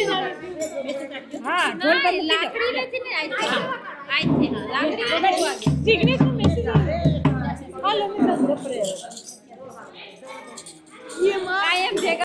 हाँ ढोल पर लाकड़ी लेती ने आई थी लाकड़ी जिग्नेश को मैसेज हेलो मैं ससुर ये मां आई एम देगा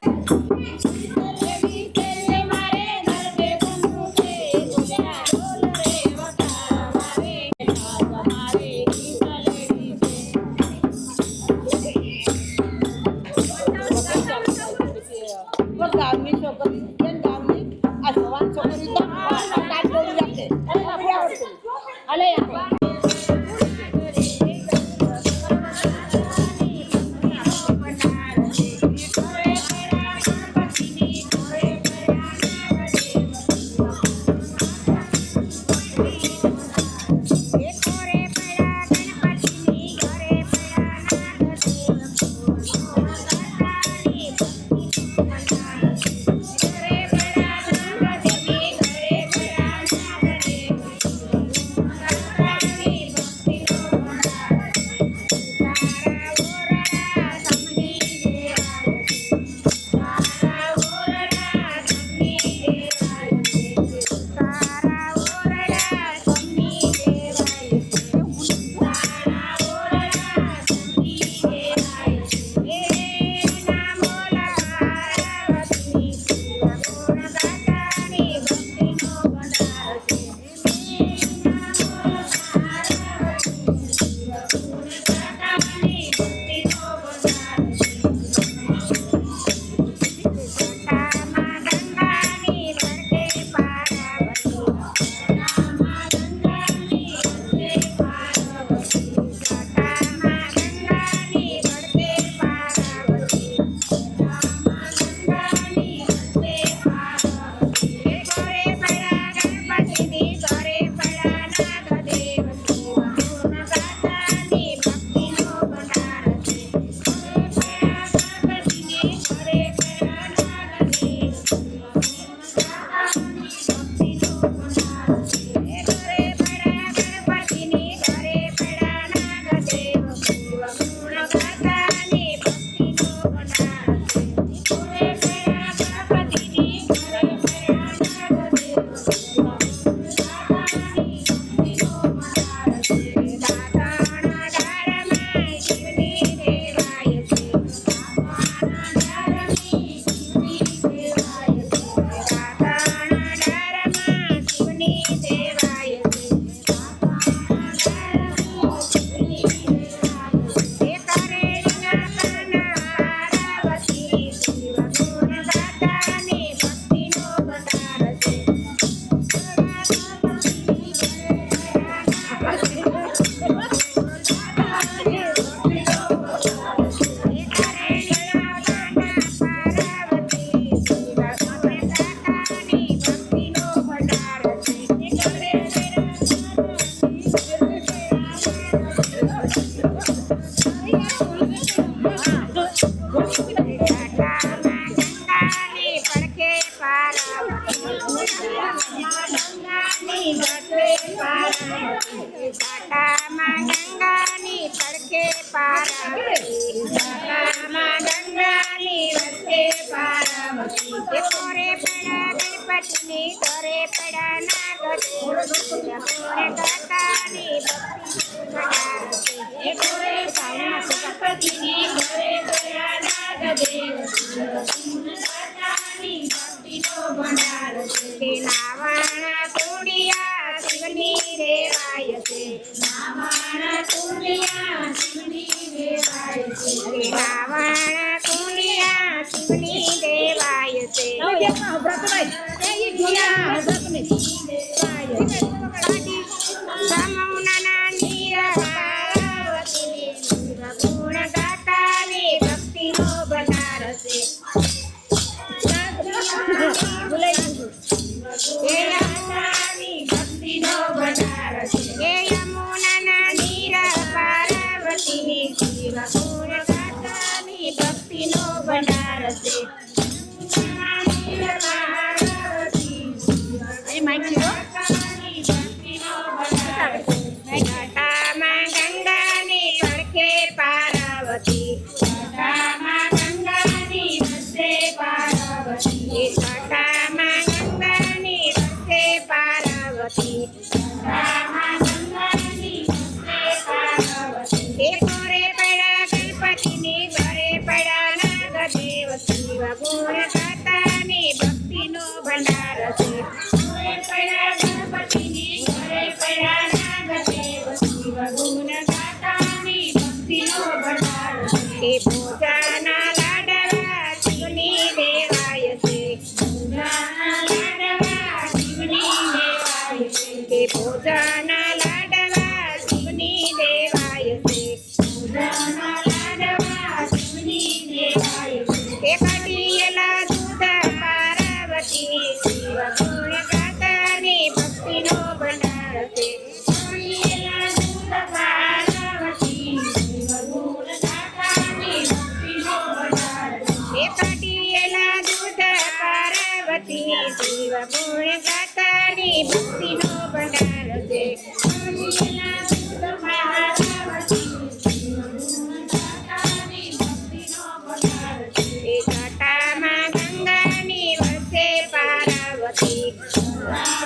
Parvati, પૂજાના લાડવા શિવની દેવાય છે પૂજાના લાડવા શિવની દેવાય છે કે પૂજાના લાડવા શિવની દેવાય છે પૂજાના લાડવા શિવની દેવાય છે કે કઢિયેલા દૂધ પાર્વતી શિવ ગુણ ગાતાની ભક્તિનો ભંડાર છે કઢિયેલા દૂધ પાર્વતી શિવ ગુણ ગાતાની ભક્તિનો ભંડાર છે કઢિયેલા દૂધ પાર્વતી શિવ ગુણ ગાતાની ભક્તિનો ભંડાર છે કઢિયેલા દૂધ પાર્વતી શિવ ગુણ ગાતાની ભક્તિનો ભંડાર છે એ જટામાં ગંગાની વસે પાર્વતી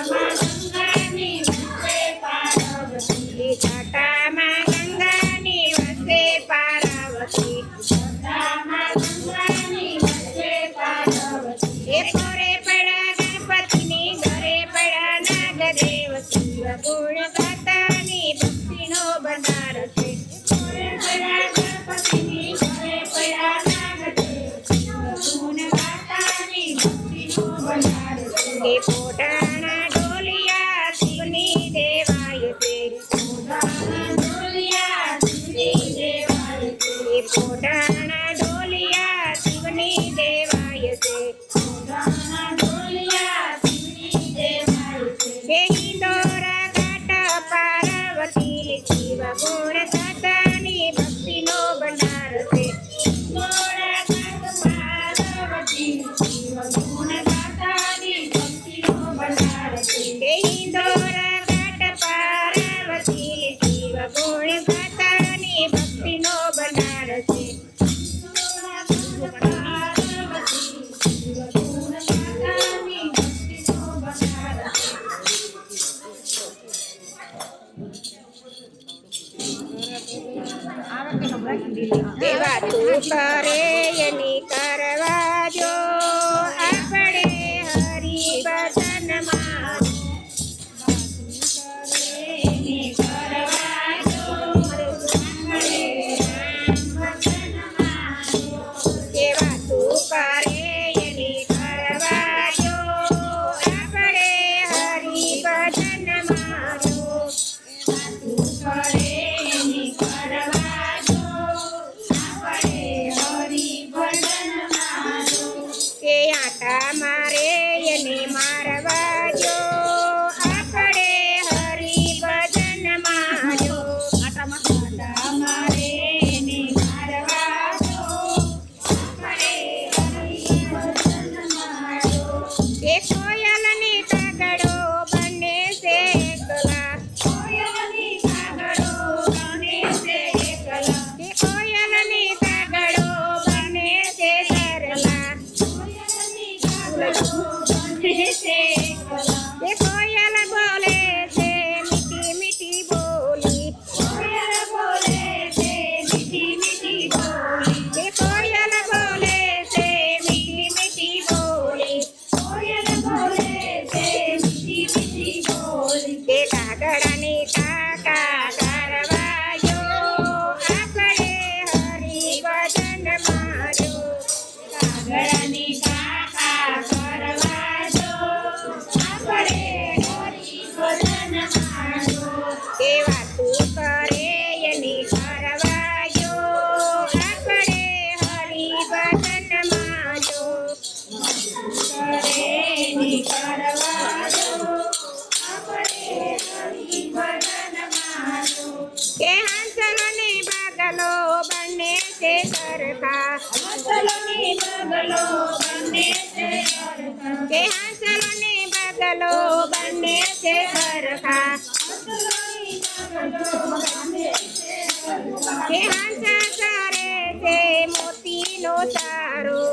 ગંગાની વસે પાર્વતી એ જટામાં ગંગાની વસે પાર્વતી જટામાં ગંગાની વસે પાર્વતી એ પોરે પડા ગણપતિની ઘરે પડા નાગદેવ શિવ ગુણ ગાતાની ભક્તિનો ભંડાર છે પોરે પડા ગણપતિની ઘરે પડા નાગદેવ શિવ ગુણ ગાતાની ભક્તિનો ભંડાર છે એ પોટાણા ઢોલિયા શિવની દેવાય છે પોટાણા ઢોલિયા શિવની દેવાય છે એ પોટાણા ઢોલિયા શિવની દેવાય છે પોટાણા ઢોલિયા શિવની દેવાય છે કે હિંદોરા ઘાટ પાર્વતી શિવ ગુણ ગાતાની ભક્તિનો ભંડાર છે હિંદોરા ઘાટ પાર્વતી શિવ ગુણ ગાતાની ભક્તિનો ભંડાર છે કે હિંદોરા ઘાટ પાર્વતી શિવ ગુણ ગાતાની ભક્તિનો ભંડાર છે હિંદોરા ઘાટ પાર્વતી શિવ ગુણ ગાતાની ભક્તિનો ભંડાર દેવા તું કરે એની કરવા જો આપણે હરિ ભજનમાં એની કરવા જો આપણે ભજનમાં દેવા તું કરે એની કરવા જો આપણે હરિ ભજનમાં જો તું કરે એની કરવા જો આપણે હરિ ભજનમાં જો કે આટા મારે એને મારવા જો આપણે હરિ ભજનમાં જો આટા મારે એને મારવા જો આપણે હરિ ભજનમાં જો કે કોયલની કાગડો બને છે એકલા કોયલની કાગડો બને છે એકલા કે કોયલની કાગડો બને છે સરલા કોયલની કાગડો બને છે એકલા કે કોયલ બોલે છે મીઠી મીઠી બોલી કોયલ બોલે છે મીઠી મીઠી બોલી કે કોયલ બોલે છે મીઠી મીઠી બોલી કોયલ બોલે છે મીઠી મીઠી બોલી કે કાગડાની કાકા કરવા જો આપણે હરિ ભજનમાં જો કાગડાની કાકા કરવા જો આપણે હરિ ભજનમાં જો કેવા તું કરે એની કરવા જો આપણે હરિ ભજનમાં જો કરે એની કરવા જો આપણે હરિ ભજનમાં જો કે હંસલો ને બગલો બંને છે સરખા હંસલો ને બગલો બંને છે સરખા કે હંસલો ને બગલો બંને છે સરખા કે હંસ કરે છે મોતીનો તારો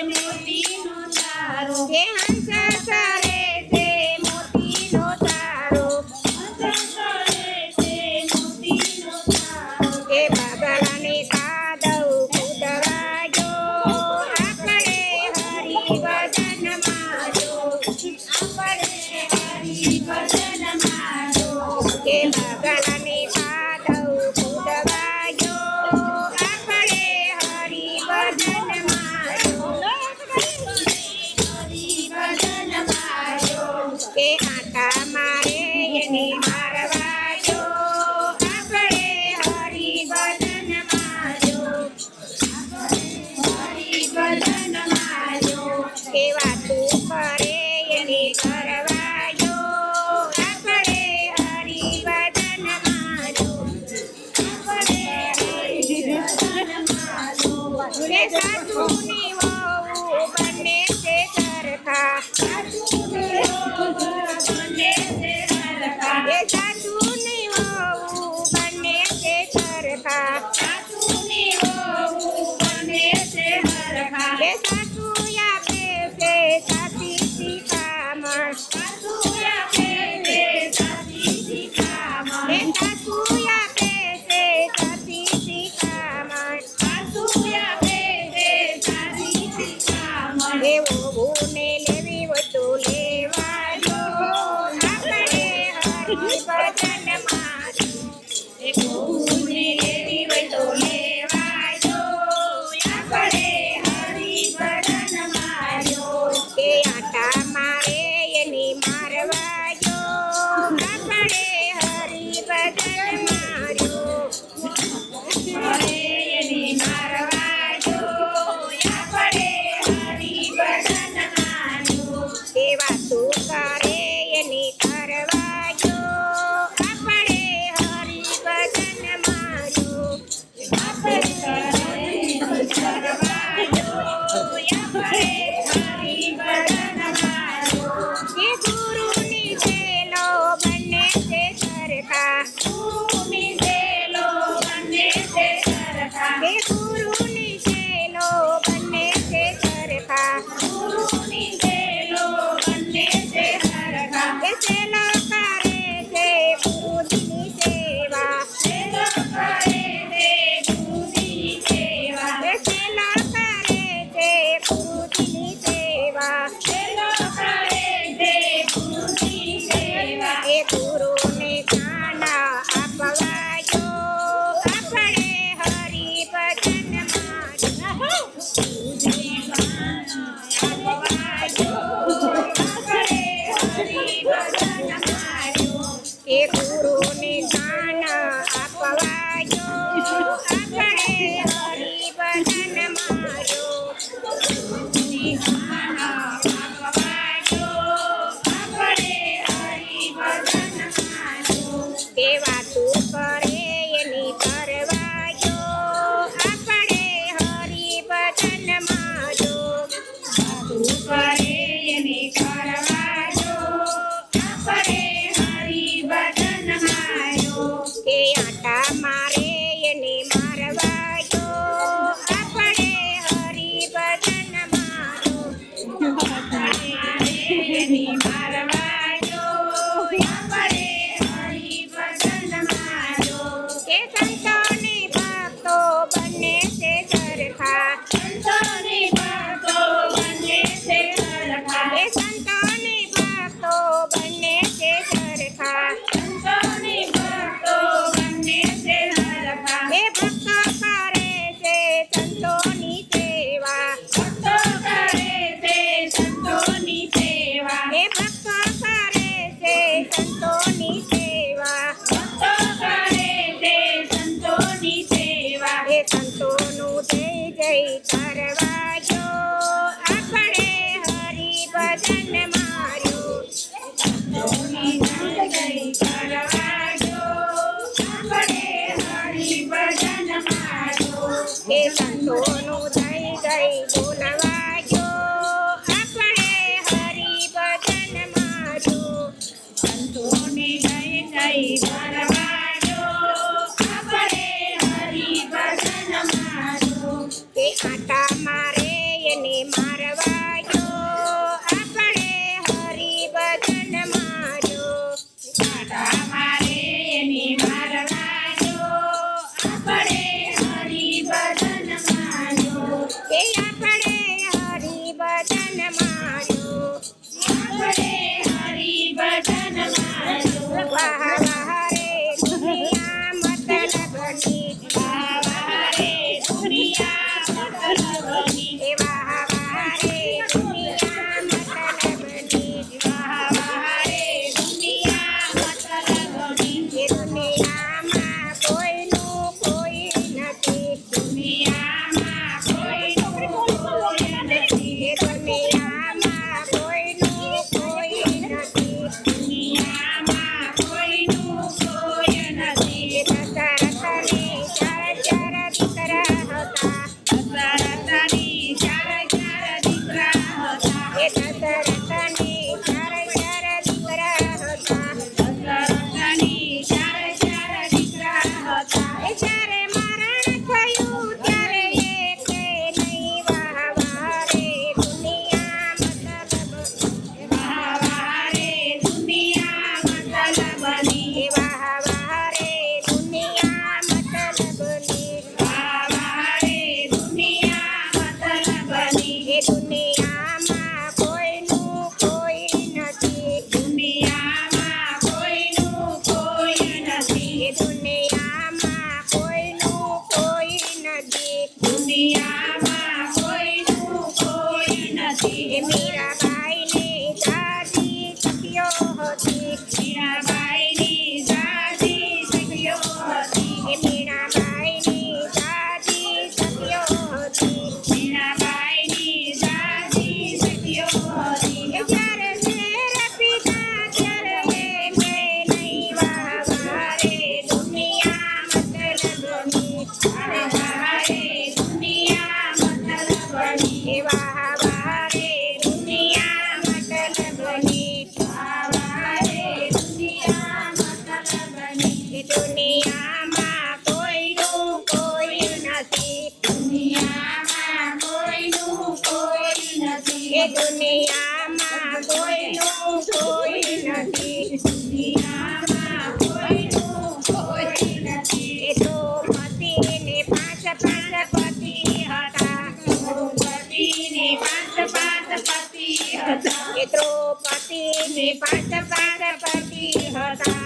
મોતીનો તારો કે હંસ કરે છે મોતીનો તારો કે બગલાને કાદવ કૂદવા જો આપણે હરિ ભજનમાં જો આપણે હરિ ભજનમાં જો કે બગલાને કાદવ કૂદવા જો કે સાસુની વહુ બંને છે સરખા કે સાસુની વહુ બંને છે સરખા કે સાસુ આપે છે સાચી શિખામણ કે સાસુ આપે છે સાચી શિખામણ એ વહુને લેવી હોય તો લેવાજો આપણે હરિભજનમાં એ વહુને લેવી હોય તો લેવાજો આપણે હરિભજનમાં કે આટા મારે એની મારવાજો આપણે હરિભજનમાં એની મારવાજો આપણે હરિભજનમાં કે વાતો કરે એની કરવાજો આપણે હરિભજનમાં કે ગુરુની સેલો બંને છે સરખા કે ગુરુની સેલો બંને છે સરખા કે સેલો કરે છે ગુરુજીની સેવા કે સેલો કરે છે ગુરુજીની સેવા એ ગુરુને જ્ઞાન આપવાજો આપણે હરિભજનમાં એ ગુરુને જ્ઞાન આપવાજો આપણે હરિભજનમાં કે વાતો કરે એની કરવાજો આપણે હરિભજનમાં કરે એની કરવાજો આપણે હરિભજનમાં કે આટા મારે એની મારવાજો આપણે હરિભજનમાં એની મારવાજો આપણે કે સંતોની ભક્તો બંને છે સરખા કે સંતોની ભક્તો બંને છે સરખા એ ભક્તો કરે છે સંતોની સેવા એ ભક્તો કરે છે સંતોની સેવા એ સંતોનું જય જય કરવાજો આપણે હરિભજનમાં એ સંતોનું જય જય બોલવાજો આપણે હરિભજનમાં સંતોની જય જય કરવાજો આપણે હરિભજનમાં કે આટા મારે એને મારવાજો આપણે હરિભજનમાં આટા મારે એને મારવાજો આપણે હરિભજનમાં કે આપણે હરિભજનમાં આપણે હરિભજનમાં વાહ વાહ રે દુનિયા મતલબની વાહ વાહ રે દુનિયા મતલબની વાહ વાહ ને પાંચ પતિ હતા.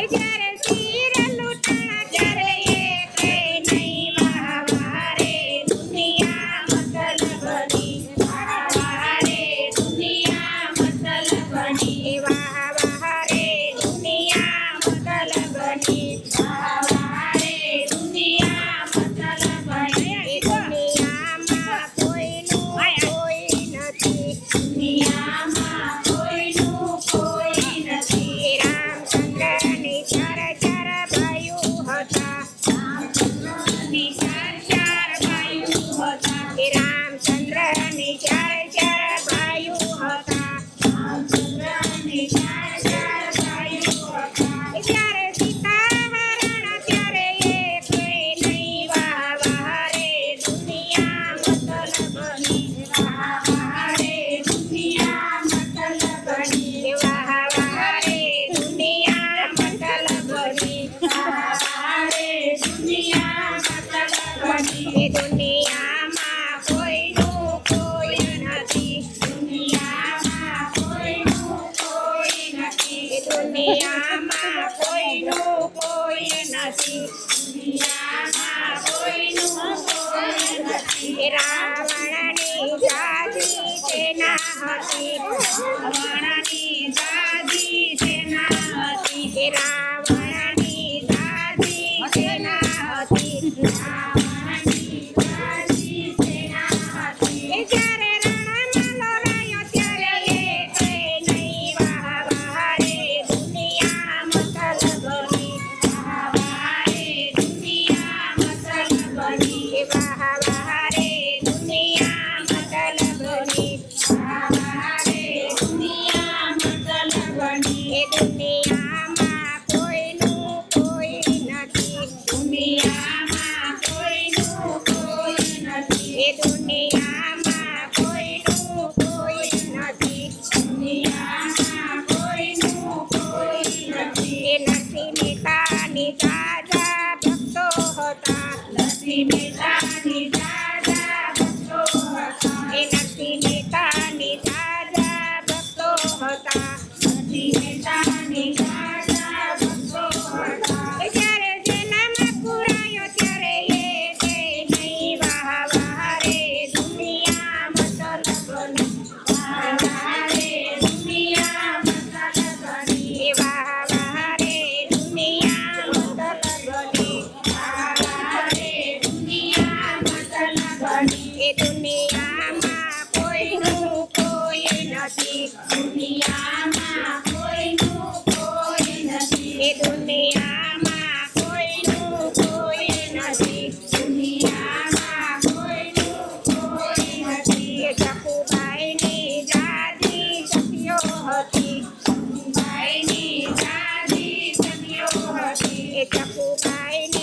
એ જ્યારે શિર લૂંટાણા ત્યારે એકે નહીં વાહવારે દુનિયા મતલબની. વાહવારે દુનિયા મતલબની. એ વાહવારે દુનિયા મતલબની. વાહવારે દુનિયા મતલબની. એ દુનિયામાં કોઈનું કોઈ નથી. દુનિયામાં કોઈનું કોઈ નથી. એ રામચંદ્રની ચાર ચાર ભાઈઓ હતા. રામચંદ્રની ચાર ચાર ભાઈઓ હતા. એ રામચંદ્રની ચાર ચાર ભાઈઓ હતા. રામચંદ્રની ચાર ચાર ભાઈઓ હતા. જ્યારે સીતા હરણ ત્યારે એકે નહીં વાહવારે દુનિયા મતલબની. વાહવારે દુનિયા મતલબની. એ વાહવારે દુનિયા મતલબની. વાહવારે દુનિયા મતલબની. એ દુનિયામાં કોઈનું કોઈ નથી. દુનિયામાં કોઈનું કોઈ નથી. એ દુનિયામાં કોઈનું કોઈ નથી. દુનિયામાં કોઈનું કોઈ નથી. એ રાવણની જાજી સેના હતી. રાવણની જાજી સેના હતી. એ રાવણની જાજી સેના હતી. રાવણની જાજી સેના હતી. એ જ્યારે રણમાં લડાયો ત્યારે એકે નહીં વાહવારે દુનિયા મતલબની. વાહવારે દુનિયા મતલબની. એ વાહવારે દુનિયા મતલબની. વાહવારે દુનિયા મતલબની. એ દુનિયામાં કોઈનું કોઈ નથી. દુનિયામાં કોઈનું કોઈ નથી. એ દુનિયામાં કોઈનું કોઈ નથી. દુનિયામાં કોઈનું કોઈ નથી. એ નરસિંહ મહેતાની જાજા ભક્તો હતા. નરસિંહ મહેતાની જાજા ભક્તો હતા. એ નરસિંહ મહેતાની જાજા ભક્તો હતા. નરસિંહ મહેતાની જાજા ભક્તો હતા. એ જ્યારે જેનામાં પુરાયો ત્યારે એકે નહીં વાહવારે દુનિયા મતલબની. વાહવારે દુનિયા મતલબની. એ વાહવારે દુનિયા મતલબની. વાહવારે દુનિયા મતલબની. એ દુનિયામાં કોઈનું કોઈ નથી. દુનિયામાં કોઈનું કોઈ નથી. એ દુનિયામાં કોઈનું કોઈ નથી. દુનિયામાં કોઈનું કોઈ નથી. એ જકુબાઈની જાજી સખીઓ હતી. જકુબાઈની જાજી સખીઓ હતી. એ જકુબાઈની